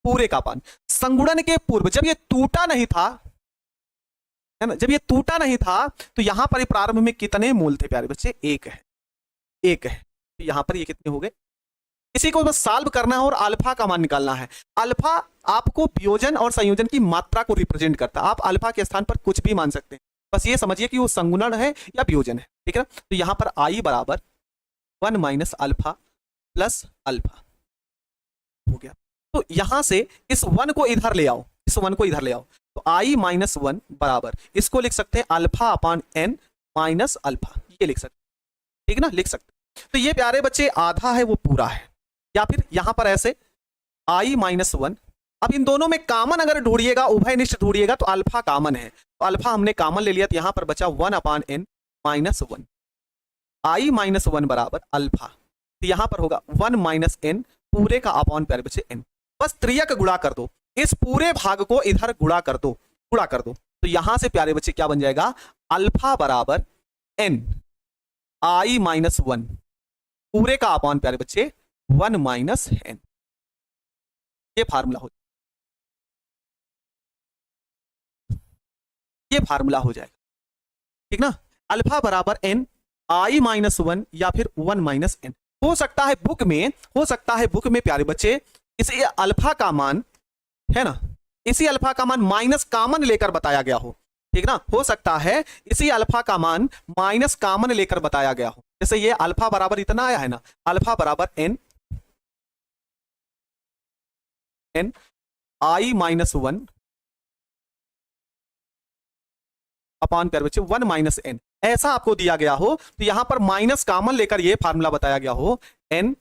S1: पूरे का अपान। संगुणन के पूर्व जब ये टूटा नहीं था, है ना, जब ये टूटा नहीं था तो यहां पर प्रारंभ में कितने मूल थे प्यारे बच्चे, एक है, तो यहां पर ये कितने हो गए। इसी को बस सॉल्व करना है और अल्फा का मान निकालना है। अल्फा आपको वियोजन और संयोजन की मात्रा को रिप्रेजेंट करता है, आप अल्फा के स्थान पर कुछ भी मान सकते हैं, बस ये समझिए कि वो संगुणन है या वियोजन है। ठीक है ना, तो यहां पर आई बराबर 1 माइनस अल्फा प्लस अल्फा, हो गया। तो यहां से इस 1 को इधर ले आओ, इस 1 को इधर ले आओ, तो i माइनस 1 बराबर इसको लिख सकते हैं अल्फा अपान n माइनस अल्फा, ये लिख सकते हैं, ठीक ना, लिख सकते हैं। तो ये प्यारे बच्चे आधा है वो पूरा है, या फिर यहां पर ऐसे i माइनस 1। अब इन दोनों में कॉमन अगर ढूंढिएगा, उभयनिष्ठ ढूंढिएगा, तो अल्फा कॉमन है, तो अल्फा हमने कॉमन ले लिया, तो यहां पर बचा 1 अपान n माइनस 1, i माइनस 1 बराबर अल्फा, तो यहां पर होगा 1 माइनस n पूरे का अपॉन प्यारे बच्चे n, बस त्रियक गुणा कर दो, इस पूरे भाग को इधर गुणा कर दो, गुणा कर दो, तो यहां से प्यारे बच्चे क्या बन जाएगा, अल्फा बराबर n i माइनस 1 पूरे का अपॉन प्यारे बच्चे 1 माइनस n, ये फार्मूला हो, ये फार्मूला हो जाएगा, ठीक ना। अल्फा बराबर n i माइनस 1 या फिर 1 माइनस n, हो सकता है बुक में, हो सकता है बुक में प्यारे बच्चे इसे अल्फा का मान है ना, इसी अल्फा का मान माइनस कॉमन लेकर बताया गया हो, ठीक ना, हो सकता है इसी अल्फा का मान माइनस कॉमन लेकर बताया गया हो, जैसे ये अल्फा बराबर इतना आया है ना, अल्फा बराबर n n i minus 1 upon प्यारे बच्चे 1 माइनस n, ऐसा आपको दिया गया हो, तो यहां पर माइनस कॉमन लेकर ये फार्मूला बताया गया हो, n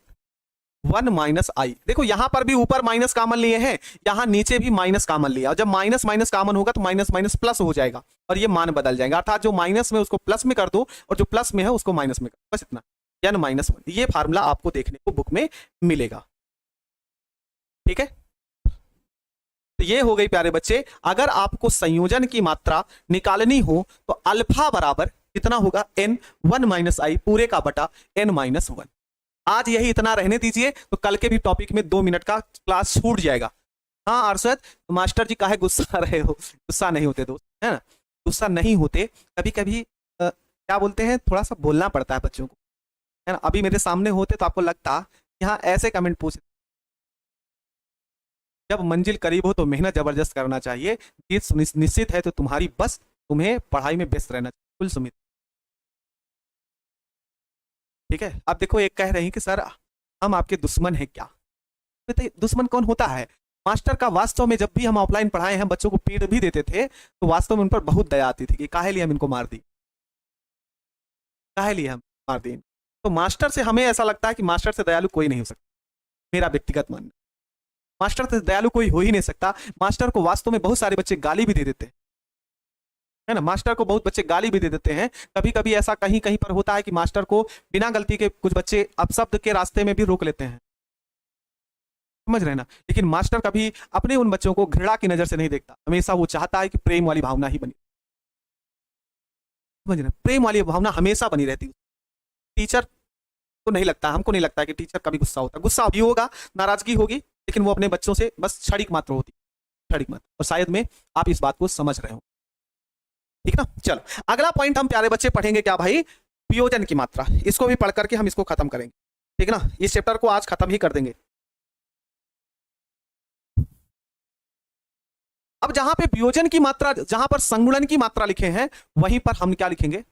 S1: 1 माइनस आई, देखो यहां पर भी ऊपर माइनस कॉमन लिए हैं, यहां नीचे भी माइनस कॉमन लिया, और जब माइनस माइनस कॉमन होगा तो माइनस माइनस प्लस हो जाएगा और ये मान बदल जाएगा, अर्थात जो माइनस में उसको प्लस में कर दो और जो प्लस में है उसको माइनस में कर दो, बस इतना, n माइनस 1, ये फार्मूला आपको देखने को बुक में मिलेगा, ठीक है। तो ये हो गई प्यारे बच्चे, अगर आपको संयोजन की मात्रा निकालनी हो तो अल्फा बराबर कितना होगा, n 1 माइनस आई पूरे का बटा n माइनस 1। आज यही इतना रहने दीजिए, तो कल के भी टॉपिक में 2 मिनट का क्लास छूट जाएगा। हाँ अरशद, मास्टर जी काहे गुस्सा रहे हो, गुस्सा नहीं होते दोस्त, है ना, गुस्सा नहीं होते, कभी कभी क्या बोलते हैं, थोड़ा सा बोलना पड़ता है बच्चों को, है ना। अभी मेरे सामने होते तो आपको लगता कि हाँ ऐसे कमेंट पूछ, जब मंजिल करीब हो तो मेहनत जबरदस्त करना चाहिए, जीत निश्चित है तो तुम्हारी, बस तुम्हें पढ़ाई में व्यस्त रहना चाहिए, कुल सुमित, ठीक है। अब देखो एक कह रही हैं कि सर हम आपके दुश्मन हैं क्या, बताइए दुश्मन कौन होता है। मास्टर का वास्तव में जब भी हम ऑफलाइन पढ़ाए हैं, बच्चों को पीट भी देते थे, तो वास्तव में उन पर बहुत दया आती थी कि काहे लिए हम इनको मार दी, काहे लिए हम मार दी। तो मास्टर से हमें ऐसा लगता है कि मास्टर से दयालु कोई नहीं हो सकता, मेरा व्यक्तिगत मानना, मास्टर से दयालु कोई हो ही नहीं सकता। मास्टर को वास्तव में बहुत सारे बच्चे गाली भी दे देते हैं, है ना, मास्टर को बहुत बच्चे गाली भी दे देते हैं, कभी कभी ऐसा कहीं कहीं पर होता है कि मास्टर को बिना गलती के कुछ बच्चे अपशब्द के रास्ते में भी रोक लेते हैं, समझ रहे ना। लेकिन मास्टर कभी अपने उन बच्चों को घृणा की नजर से नहीं देखता, हमेशा वो चाहता है कि प्रेम वाली भावना ही बनी, समझ रहे, प्रेम वाली भावना हमेशा बनी रहती है। टीचर को नहीं लगता, हमको नहीं लगता कि टीचर कभी गुस्सा होता, गुस्सा भी होगा, नाराजगी होगी, लेकिन वो अपने बच्चों से बस क्षणिक मात्र होती, क्षणिक मात्र, और शायद में आप इस बात को समझ रहे हो, ठीक ना। चलो अगला पॉइंट हम प्यारे बच्चे पढ़ेंगे क्या भाई, वियोजन की मात्रा, इसको भी पढ़ करके हम इसको खत्म करेंगे, ठीक ना, इस चैप्टर को आज खत्म ही कर देंगे। अब जहां पे वियोजन की मात्रा, जहां पर संगुणन की मात्रा लिखे हैं, वहीं पर हम क्या लिखेंगे,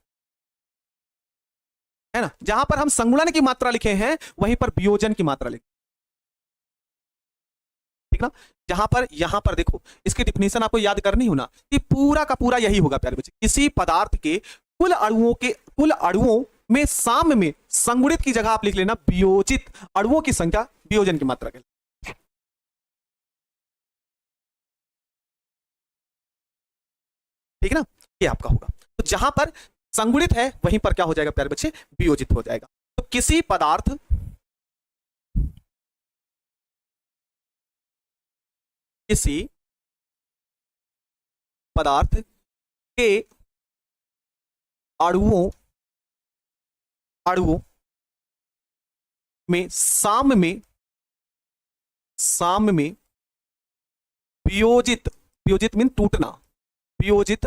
S1: है ना, जहां पर हम संगुणन की मात्रा लिखे हैं वहीं पर वियोजन की मात्रा लिखें, ठीक ना। जहां पर, यहां पर देखो इसकी डिफिनेशन आपको याद करनी हो ना, कि पूरा का पूरा यही होगा प्यारे बच्चे, किसी पदार्थ के कुल अणुओं में साम्य में संगुणित की जगह आप लिख लेना वियोजित अणुओं की संख्या, वियोजन की मात्रा के, ठीक है ना, ये आपका होगा। तो जहां पर संगुणित है वहीं पर क्या हो जाएगा प्यारे बच्चे, वियोजित हो जाएगा। तो किसी पदार्थ के अणुओं अणुओं में साम्य में वियोजित, वियोजित मीन टूटना, वियोजित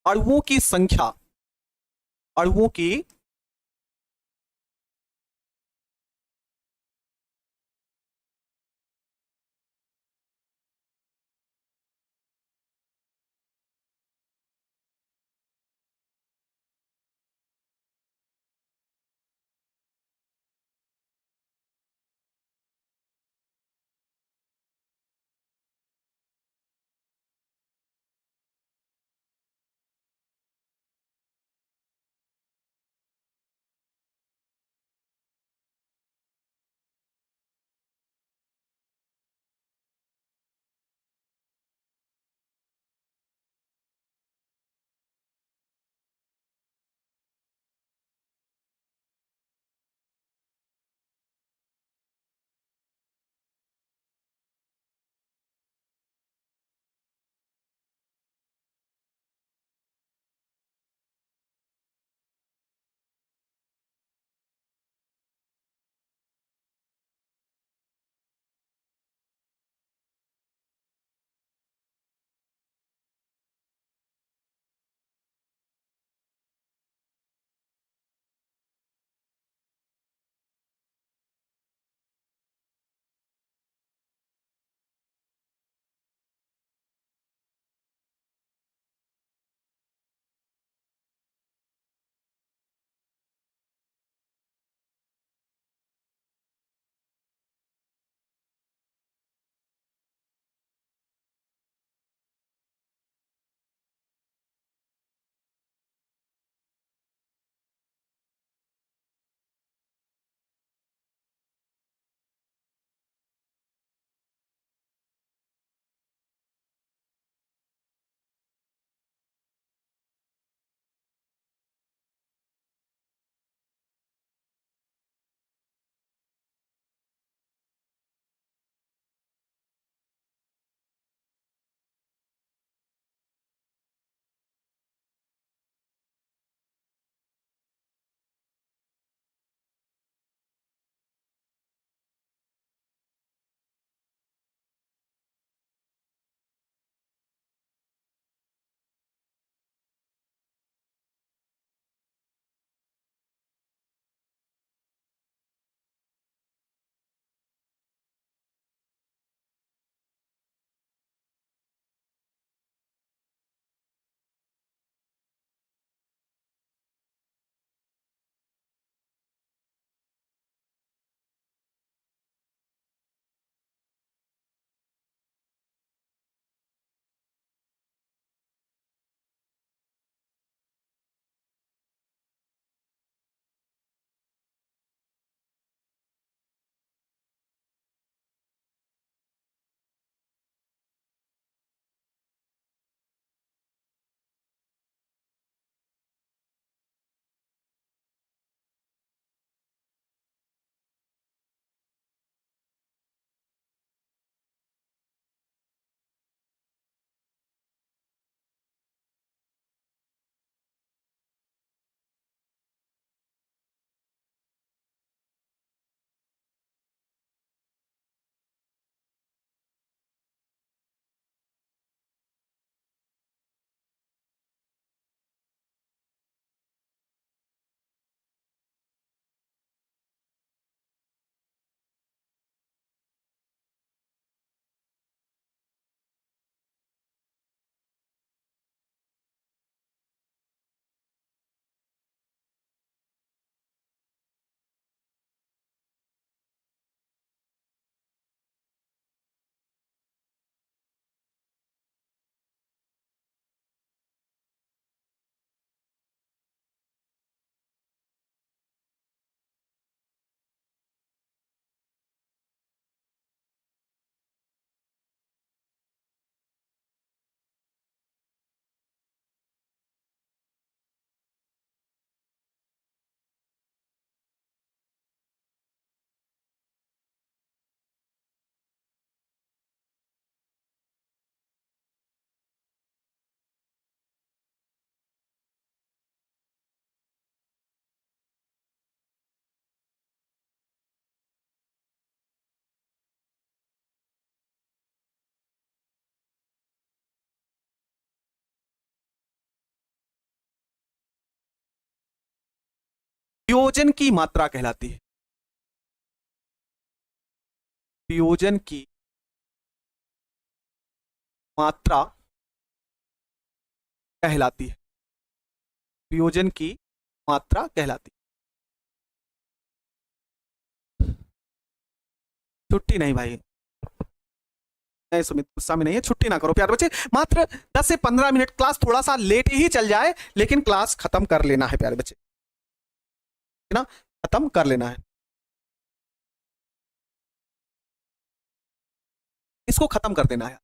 S1: अणुओं की संख्या, अणुओं की वियोजन की मात्रा कहलाती है, वियोजन की मात्रा कहलाती है, वियोजन की मात्रा कहलाती है। छुट्टी नहीं भाई, नहीं सुमित, गुस्सा में नहीं है, छुट्टी ना करो प्यारे बच्चे। मात्र 10 से 15 मिनट, क्लास थोड़ा सा लेट ही चल जाए लेकिन क्लास खत्म कर लेना है प्यारे बच्चे, है ना, खत्म कर लेना है, इसको खत्म कर देना है,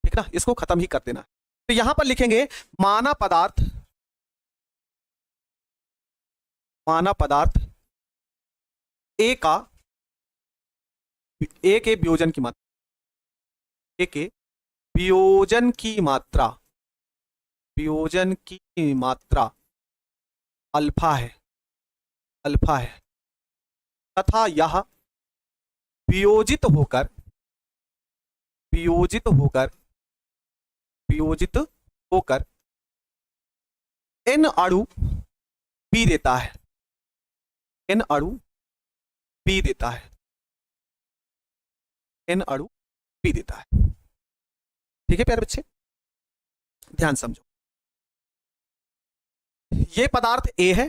S1: ठीक ना, इसको खत्म ही कर देना है। तो यहां पर लिखेंगे माना पदार्थ, माना पदार्थ ए का, ए के वियोजन की मात्रा, ए के वियोजन की मात्रा, वियोजन की मात्रा अल्फा है, अल्फा है, तथा यह वियोजित होकर, वियोजित होकर, वियोजित होकर एन अणु बी देता है, एन अणु बी देता है, एन अणु बी देता है। ठीक है प्यारे बच्चे, ध्यान समझो, ये पदार्थ ए है,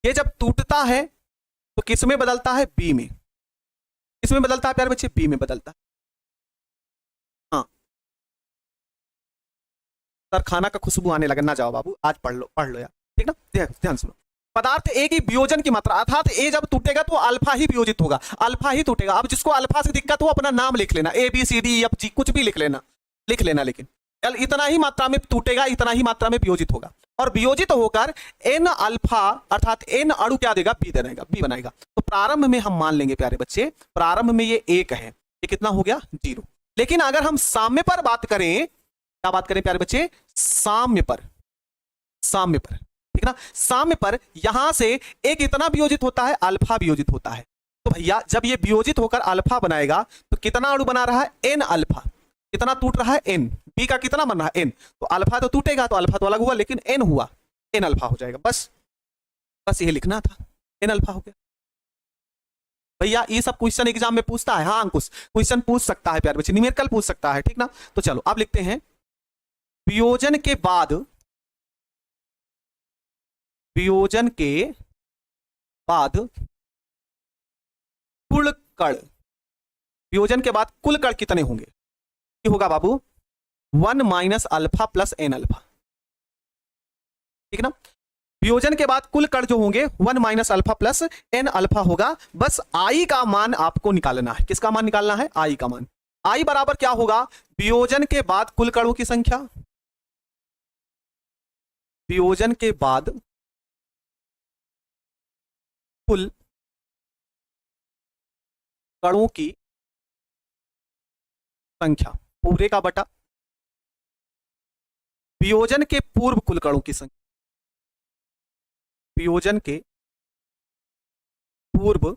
S1: ये जब टूटता है तो किस में बदलता है, बी में, किस में बदलता है प्यारे बच्चे, बी में बदलता है। हाँ सर खाना का खुशबू आने लगा, ना जाओ बाबू, आज पढ़ लो यार, ठीक ना, ध्यान सुनो। पदार्थ ए की वियोजन की मात्रा, अर्थात ए जब टूटेगा तो अल्फा ही वियोजित होगा, अल्फा ही टूटेगा। अब जिसको अल्फा से दिक्कत हो अपना नाम लिख लेना, A B C D F G कुछ भी लिख लेना, लिख लेना, लेकिन इतना ही मात्रा में टूटेगा, इतना ही मात्रा में वियोजित होगा, और वियोजित होकर एन अल्फा अर्थात एन अणु क्या देगा, बी देगा, बी बनाएगा। तो प्रारंभ में हम मान लेंगे प्यारे बच्चे, प्रारंभ में ये 1 है, ये कितना हो गया, 0। लेकिन अगर हम साम्य पर बात करें, क्या बात करें प्यारे बच्चे, साम्य पर, साम्य पर, ठीक ना, साम्य पर यहां से एक इतना वियोजित होता है, अल्फा वियोजित होता है। तो भैया जब ये वियोजित होकर अल्फा बनाएगा तो कितना अणु बना रहा है, एन अल्फा, कितना टूट रहा है, एन, बी का कितना बन रहा है, एन, तो अल्फा तो टूटेगा, तो अल्फा तो अलग हुआ, लेकिन एन हुआ, एन अल्फा हो जाएगा, बस बस ये लिखना था, एन अल्फा हो गया। भैया ये सब क्वेश्चन एग्जाम में पूछता है, हाँ अंकुश क्वेश्चन पूछ सकता है प्यारे बच्चे, न्यूमेरिकल पूछ सकता है, ठीक ना। तो चलो अब लिखते हैं, वियोजन के बाद, वियोजन के बाद कुल कण, वियोजन के बाद कुल कण कितने होंगे, ये होगा बाबू 1 minus alpha plus n alpha, ठीक ना। वियोजन के बाद कुल कण जो होंगे 1 minus alpha plus n alpha होगा। बस आई का मान आपको निकालना है, किसका मान निकालना है, आई का मान। आई बराबर क्या होगा, वियोजन के बाद कुल कणों की संख्या, वियोजन के बाद कुल कणों की संख्या पूरे का बटा वियोजन के पूर्व कुल कणों की संख्या, वियोजन के पूर्व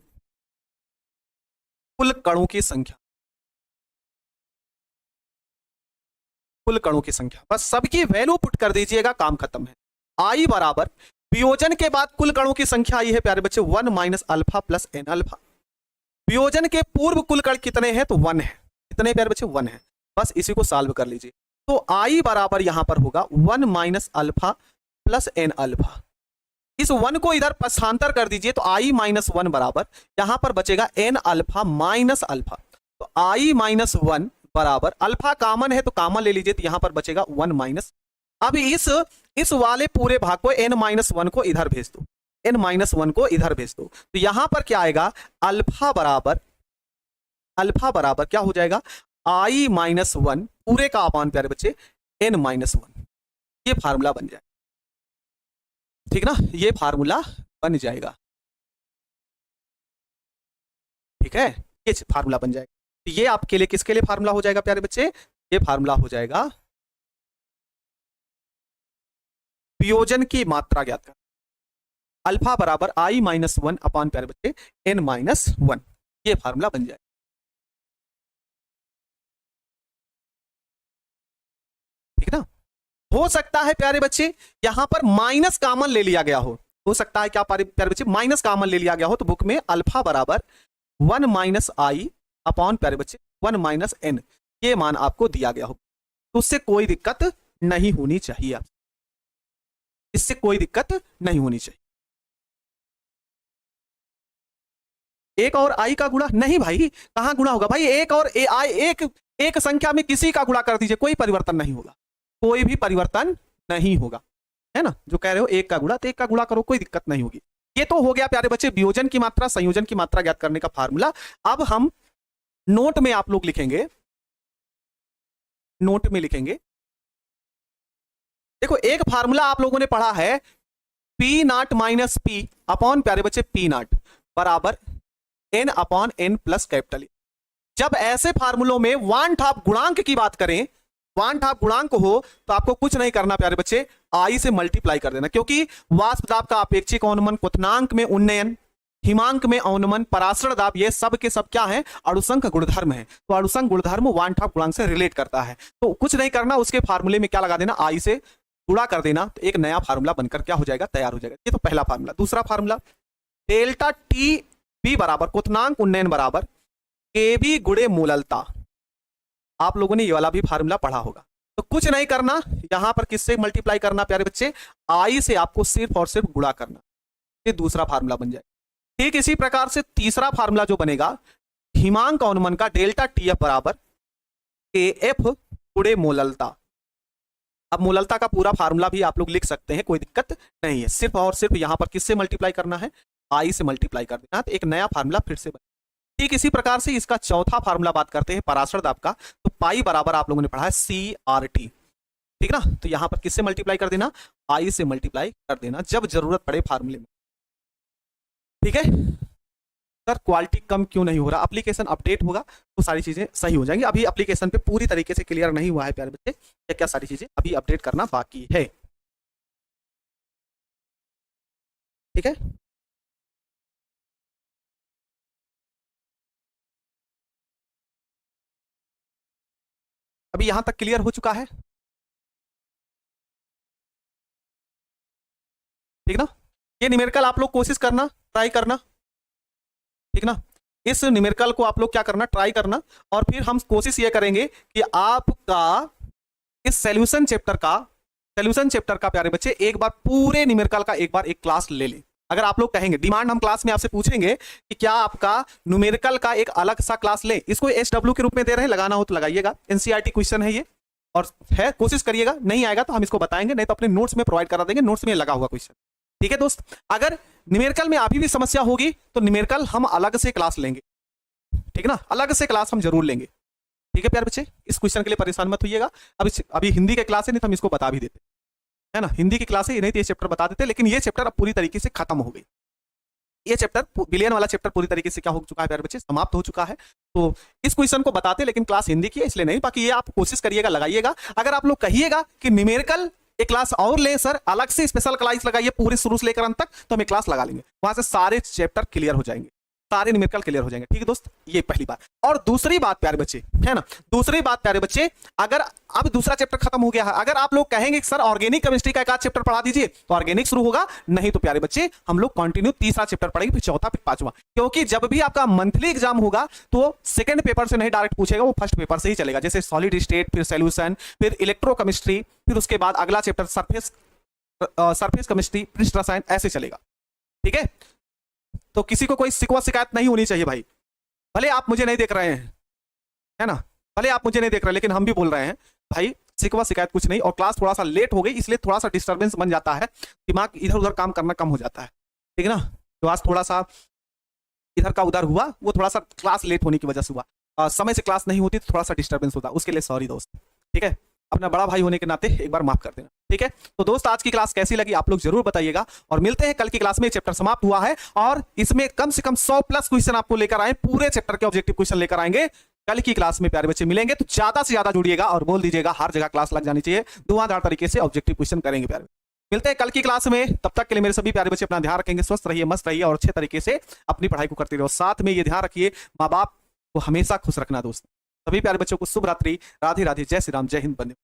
S1: कुल कणों की संख्या, कुल कणों की संख्या, बस सबकी वैल्यू पुट कर दीजिएगा, काम खत्म है। आई बराबर वियोजन के बाद कुल कणों की संख्या आई है प्यारे बच्चे 1 minus alpha plus n alpha. वियोजन के पूर्व कुल कण कितने हैं, तो 1 है, कितने प्यारे बच्चे, 1 है। बस इसी को सॉल्व कर लीजिए, तो आई बराबर यहां पर होगा 1 minus alpha plus n alpha. इस 1 को इधर पक्षांतर कर दीजिए, तो आई माइनस 1 बराबर यहां पर बचेगा एन अल्फा माइनस अल्फा। तो आई माइनस 1 बराबर, अल्फा कामन है तो कामन ले लीजिए, तो यहां पर बचेगा 1 माइनस। अब इस वाले पूरे भाग को n माइनस 1 को इधर भेज दो, n माइनस 1 को इधर भेज दो, तो यहां पर क्या आएगा, अल्फा बराबर, अल्फा बराबर क्या हो जाएगा, आई माइनस 1 पूरे का अपान प्यारे बच्चे n माइनस 1। ये फार्मूला बन जाए, ठीक ना, ये फार्मूला बन जाएगा, ठीक है, ये फार्मूला बन जाएगा। तो ये आपके लिए किसके लिए फार्मूला हो जाएगा प्यारे बच्चे, ये फार्मूला हो जाएगा वियोजन की मात्रा ज्ञात कर, अल्फा बराबर आई माइनस 1 अपान प्यारे बच्चे n माइनस 1, ये फार्मूला बन जाए, ठीक ना। हो सकता है प्यारे बच्चे यहां पर माइनस कॉमन ले लिया गया हो, हो सकता है क्या प्यारे बच्चे माइनस कॉमन ले लिया गया हो, तो बुक में अल्फा बराबर 1 माइनस आई अपॉन प्यारे बच्चे 1 माइनस एन ये मान आपको दिया गया हो, तो उससे कोई दिक्कत नहीं होनी चाहिए आप, इससे कोई दिक्कत नहीं होनी चाहिए। एक और आई का गुणा नहीं भाई, कहां गुणा होगा भाई, एक और आई एक संख्या में किसी का गुणा कर दीजिए, कोई परिवर्तन नहीं होगा, कोई भी परिवर्तन नहीं होगा, है ना। जो कह रहे हो एक का गुणा, तो एक का गुणा करो, कोई दिक्कत नहीं होगी। ये तो हो गया प्यारे बच्चे वियोजन की मात्रा संयोजन की मात्रा ज्ञात करने का फार्मूला। अब हम नोट में आप लोग लिखेंगे, नोट में लिखेंगे, देखो एक फार्मूला आप लोगों ने पढ़ा है P naught minus P upon प्यारे बच्चे पी नॉट बराबर n upon n plus capital. जब ऐसे फार्मूलों में वांट आप गुणांक की बात करें, वांट आप गुणांक हो, तो आपको कुछ नहीं करना प्यारे बच्चे, आई से मल्टीप्लाई कर देना, क्योंकि वाष्प दाब का अपेक्षिक अवनमन, क्वथनांक में उन्नयन, हिमांक में अवनमन, पराशर दाब, ये सब के सब क्या है, अणुसंख गुणधर्म है। तो अणुसंख गुणधर्म वांट आप गुणांक से रिलेट करता है, तो कुछ नहीं करना, उसके फार्मूले में क्या लगा देना, आई से गुणा कर देना, तो एक नया फार्मूला बनकर क्या हो जाएगा, तैयार हो जाएगा। ये तो पहला फार्मूला। दूसरा फार्मूला डेल्टा टी बी बराबर क्वथनांक उन्नयन बराबर के बी गुणे मूललता। आप लोगों ने ये वाला भी फार्मूला पढ़ा होगा, तो कुछ नहीं करना, यहां पर किससे मल्टीप्लाई करना प्यारे बच्चे, आई से आपको सिर्फ और सिर्फ गुणा करना, ये दूसरा फार्मूला बन जाएगा। ठीक इसी प्रकार से तीसरा फार्मूला जो बनेगा, हिमांक अवनमन का डेल्टा टी एफ बराबर के एफ गुणे मूललता। अब मूललता का पूरा फार्मूला भी आप लोग लिख सकते हैं, कोई दिक्कत नहीं है, सिर्फ और सिर्फ यहां पर किससे मल्टीप्लाई करना है, आई से मल्टीप्लाई कर देना, तो एक नया फार्मूला फिर से बने। ठीक इसी प्रकार से इसका चौथा फार्मूला बात करते हैं पराशर दाब का, तो पाई बराबर आप लोगों ने पढ़ा है सी आर टी, ठीक ना। तो यहां पर किससे मल्टीप्लाई कर देना, आई से मल्टीप्लाई कर देना जब जरूरत पड़े फार्मूले में, ठीक है। सर क्वालिटी कम क्यों नहीं हो रहा, एप्लीकेशन अपडेट होगा तो सारी चीजें सही हो जाएंगी। अभी एप्लीकेशन पे पूरी तरीके से क्लियर नहीं हुआ है प्यारे बच्चे, क्या क्या सारी चीजें अभी अपडेट करना बाकी है, ठीक है। अभी यहां तक क्लियर हो चुका है, ठीक ना। ये न्यूमेरिकल आप लोग कोशिश करना, ट्राई करना, ठीक ना। इस न्यूमेरिकल को आप लोग क्या करना, ट्राई करना, और फिर हम कोशिश ये करेंगे कि आपका इस सॉल्यूशन चैप्टर का प्यारे बच्चे एक बार पूरे न्यूमेरिकल का एक बार एक क्लास ले लें। अगर आप लोग कहेंगे, डिमांड हम क्लास में आपसे पूछेंगे कि क्या आपका न्यूमेरिकल का एक अलग सा क्लास ले, इसको एसडब्ल्यू के रूप में दे रहे हैं, लगाना हो तो लगाइएगा, एनसीईआरटी क्वेश्चन है ये, और है कोशिश करिएगा, नहीं आएगा तो हम इसको बताएंगे, नहीं तो अपने नोट्स में प्रोवाइड करा देंगे, नोट्स में लगा हुआ क्वेश्चन, ठीक है दोस्त। अगर न्यूमेरिकल में अभी भी समस्या होगी तो न्यूमेरिकल हम अलग से क्लास लेंगे, ठीक ना, अलग से क्लास हम जरूर लेंगे, ठीक है प्यारे बच्चे। इस क्वेश्चन के लिए परेशान मत होइएगा, अभी हिंदी के क्लास है, नहीं तो हम इसको बता भी देते, है ना, हिंदी की क्लास है, नहीं तो ये चैप्टर बता देते, लेकिन ये चैप्टर अब पूरी तरीके से खत्म हो गई, ये चैप्टर बिलियन वाला चैप्टर पूरी तरीके से क्या हो चुका है प्यारे बच्चे, समाप्त हो चुका है। तो इस क्वेश्चन को बताते, लेकिन क्लास हिंदी की है इसलिए नहीं, बाकी ये आप कोशिश करिएगा, लगाइएगा। अगर आप लोग कहिएगा कि न्यूमेरिकल एक क्लास और ले सर, अलग से स्पेशल क्लास लगाइए पूरे शुरू से लेकर अंत तक, तो हम एक क्लास लगा लेंगे, वहां से सारे चैप्टर क्लियर हो जाएंगे, सारे न्यूमेरिकल क्लियर हो जाएंगे, ठीक है दोस्त। ये पहली बात। और दूसरी बात प्यारे बच्चे, है ना, दूसरी बात प्यारे बच्चे, अगर अब दूसरा चैप्टर खत्म हो गया है, अगर आप लोग कहेंगे सर ऑर्गेनिक केमिस्ट्री का एक आध चैप्टर पढ़ा दीजिए, तो ऑर्गेनिक शुरू होगा, नहीं तो प्यारे बच्चे हम लोग कंटिन्यू तीसरा चैप्टर पढ़ेंगे, फिर चौथा, फिर पांचवा, क्योंकि जब भी आपका मंथली एग्जाम होगा तो सेकंड पेपर से नहीं डायरेक्ट पूछेगा, वो फर्स्ट पेपर से ही चलेगा, जैसे सॉलिड स्टेट, फिर सॉल्यूशन, फिर इलेक्ट्रोकेमिस्ट्री, फिर उसके बाद अगला चैप्टर सरफेस केमिस्ट्री, पृष्ठ रसायन, ऐसे चलेगा, ठीक है। तो किसी को कोई शिकवा शिकायत नहीं होनी चाहिए भाई, भले आप मुझे नहीं देख रहे हैं, है ना, भले आप मुझे नहीं देख रहे, लेकिन हम भी बोल रहे हैं भाई, शिकवा शिकायत कुछ नहीं। और क्लास थोड़ा सा लेट हो गई, इसलिए थोड़ा सा डिस्टर्बेंस बन जाता है, दिमाग इधर उधर काम करना कम हो जाता है, ठीक है ना। तो आज थोड़ा सा इधर का उधर हुआ, वो थोड़ा सा क्लास लेट होने की वजह से हुआ, समय से क्लास नहीं होती तो थोड़ा सा डिस्टर्बेंस होता, उसके लिए सॉरी दोस्त, ठीक है। अपना बड़ा भाई होने के नाते एक बार माफ कर देना, ठीक है। तो दोस्त आज की क्लास कैसी लगी आप लोग जरूर बताइएगा, और मिलते हैं कल की क्लास में। चैप्टर समाप्त हुआ है और इसमें कम से कम 100+ क्वेश्चन आपको लेकर आए, पूरे चैप्टर के ऑब्जेक्टिव क्वेश्चन लेकर आएंगे कल की क्लास में प्यारे बच्चे, मिलेंगे तो ज्यादा से ज्यादा जुड़िएगा और बोल दीजिएगा हर जगह क्लास लग जानी चाहिए, धुआंधार तरीके से ऑब्जेक्टिव क्वेश्चन करेंगे प्यारे। मिलते हैं कल की क्लास में, तब तक के लिए मेरे सभी प्यारे बच्चे अपना ध्यान रखेंगे, स्वस्थ रहिए, मस्त रहिए और अच्छे तरीके से अपनी पढ़ाई को करते रहो। साथ में ये ध्यान रखिए, माँ बाप को हमेशा खुश रखना दोस्त। सभी प्यारे बच्चों को शुभ रात्रि, राधे राधे, जय श्री राम, जय हिंद, बंदे।